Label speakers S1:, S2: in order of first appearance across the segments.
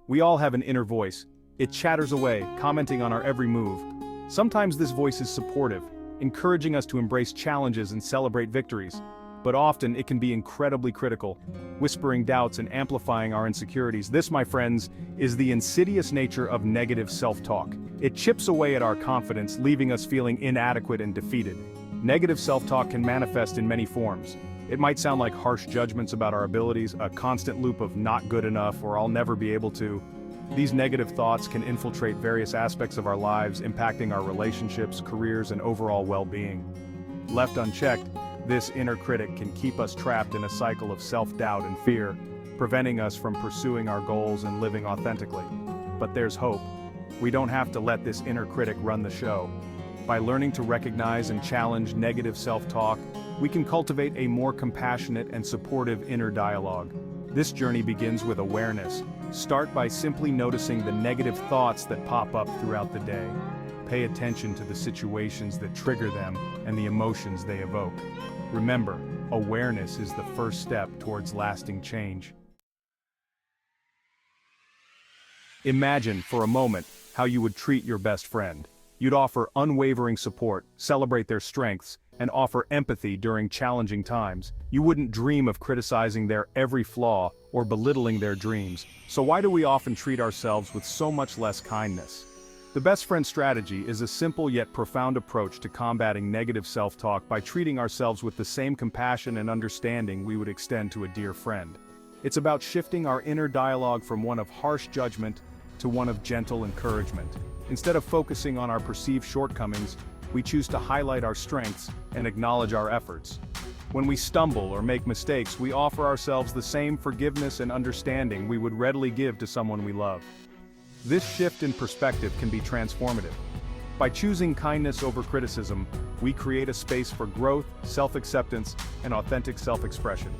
S1: We all have an inner voice. It chatters away, commenting on our every move. Sometimes this voice is supportive, encouraging us to embrace challenges and celebrate victories. But often it can be incredibly critical, whispering doubts and amplifying our insecurities. This, my friends, is the insidious nature of negative self-talk. It chips away at our confidence, leaving us feeling inadequate and defeated. Negative self-talk can manifest in many forms. It might sound like harsh judgments about our abilities, a constant loop of not good enough or I'll never be able to. These negative thoughts can infiltrate various aspects of our lives, impacting our relationships, careers, and overall well-being. Left unchecked, this inner critic can keep us trapped in a cycle of self-doubt and fear, preventing us from pursuing our goals and living authentically. But there's hope. We don't have to let this inner critic run the show. By learning to recognize and challenge negative self-talk, we can cultivate a more compassionate and supportive inner dialogue. This journey begins with awareness. Start by simply noticing the negative thoughts that pop up throughout the day. Pay attention to the situations that trigger them and the emotions they evoke. Remember, awareness is the first step towards lasting change. Imagine, for a moment, how you would treat your best friend. You'd offer unwavering support, celebrate their strengths, and offer empathy during challenging times. You wouldn't dream of criticizing their every flaw or belittling their dreams. So why do we often treat ourselves with so much less kindness? The best friend strategy is a simple yet profound approach to combating negative self-talk by treating ourselves with the same compassion and understanding we would extend to a dear friend. It's about shifting our inner dialogue from one of harsh judgment to one of gentle encouragement. Instead of focusing on our perceived shortcomings, we choose to highlight our strengths and acknowledge our efforts. When we stumble or make mistakes, we offer ourselves the same forgiveness and understanding we would readily give to someone we love. This shift in perspective can be transformative. By choosing kindness over criticism, we create a space for growth, self-acceptance, and authentic self-expression.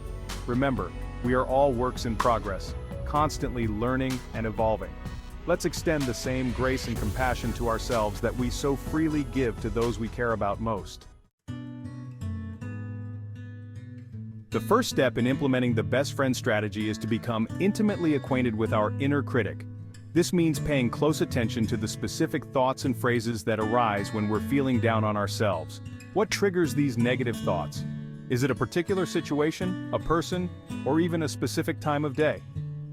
S1: Remember, we are all works in progress, constantly learning and evolving. Let's extend the same grace and compassion to ourselves that we so freely give to those we care about most. The first step in implementing the best friend strategy is to become intimately acquainted with our inner critic. This means paying close attention to the specific thoughts and phrases that arise when we're feeling down on ourselves. What triggers these negative thoughts? Is it a particular situation, a person, or even a specific time of day?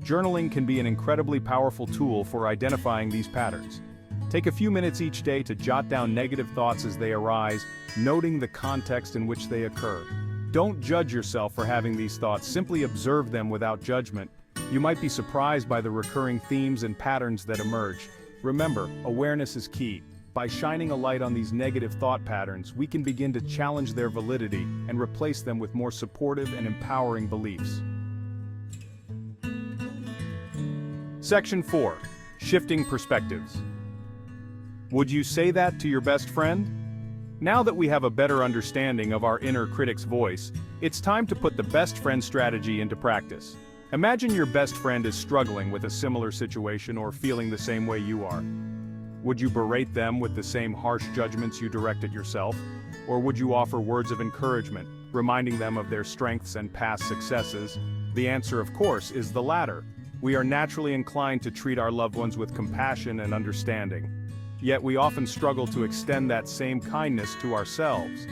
S1: Journaling can be an incredibly powerful tool for identifying these patterns. Take a few minutes each day to jot down negative thoughts as they arise, noting the context in which they occur. Don't judge yourself for having these thoughts, simply observe them without judgment. You might be surprised by the recurring themes and patterns that emerge. Remember, awareness is key. By shining a light on these negative thought patterns, we can begin to challenge their validity and replace them with more supportive and empowering beliefs. Section 4. Shifting perspectives. Would you say that to your best friend? Now that we have a better understanding of our inner critic's voice, it's time to put the best friend strategy into practice. Imagine your best friend is struggling with a similar situation or feeling the same way you are. Would you berate them with the same harsh judgments you direct at yourself? Or would you offer words of encouragement, reminding them of their strengths and past successes? The answer, of course, is the latter. We are naturally inclined to treat our loved ones with compassion and understanding. Yet we often struggle to extend that same kindness to ourselves.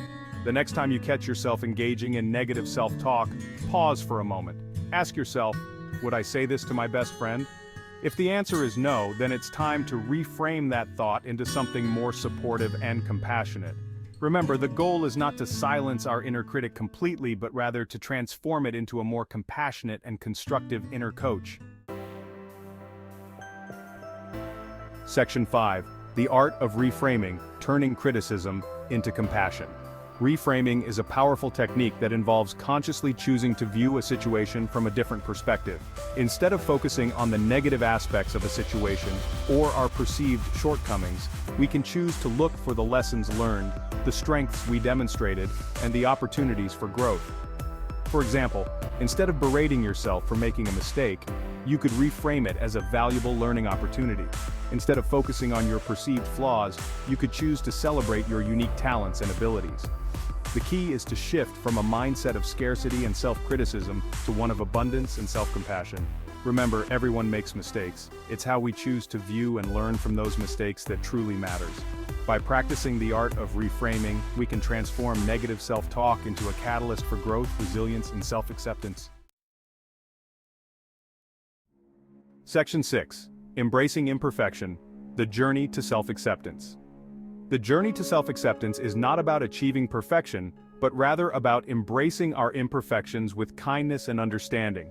S1: The next time you catch yourself engaging in negative self-talk, pause for a moment. Ask yourself, would I say this to my best friend? If the answer is no, then it's time to reframe that thought into something more supportive and compassionate. Remember, the goal is not to silence our inner critic completely, but rather to transform it into a more compassionate and constructive inner coach. Section 5. The art of reframing, turning criticism into compassion. Reframing is a powerful technique that involves consciously choosing to view a situation from a different perspective. Instead of focusing on the negative aspects of a situation or our perceived shortcomings, we can choose to look for the lessons learned, the strengths we demonstrated, and the opportunities for growth. For example, instead of berating yourself for making a mistake, you could reframe it as a valuable learning opportunity. Instead of focusing on your perceived flaws, you could choose to celebrate your unique talents and abilities. The key is to shift from a mindset of scarcity and self-criticism to one of abundance and self-compassion. Remember, everyone makes mistakes. It's how we choose to view and learn from those mistakes that truly matters. By practicing the art of reframing, we can transform negative self-talk into a catalyst for growth, resilience, and self-acceptance. Section 6. Embracing imperfection, the journey to self-acceptance. The journey to self-acceptance is not about achieving perfection, but rather about embracing our imperfections with kindness and understanding.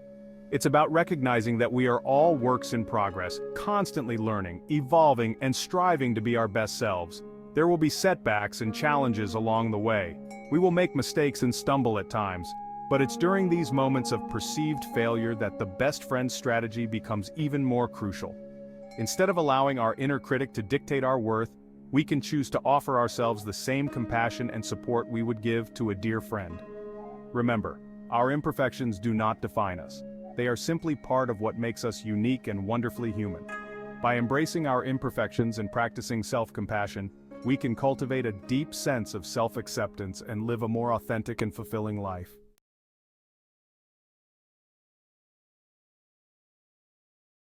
S1: It's about recognizing that we are all works in progress, constantly learning, evolving, and striving to be our best selves. There will be setbacks and challenges along the way. We will make mistakes and stumble at times, but it's during these moments of perceived failure that the best friend strategy becomes even more crucial. Instead of allowing our inner critic to dictate our worth, we can choose to offer ourselves the same compassion and support we would give to a dear friend. Remember, our imperfections do not define us. They are simply part of what makes us unique and wonderfully human. By embracing our imperfections and practicing self-compassion, we can cultivate a deep sense of self-acceptance and live a more authentic and fulfilling life.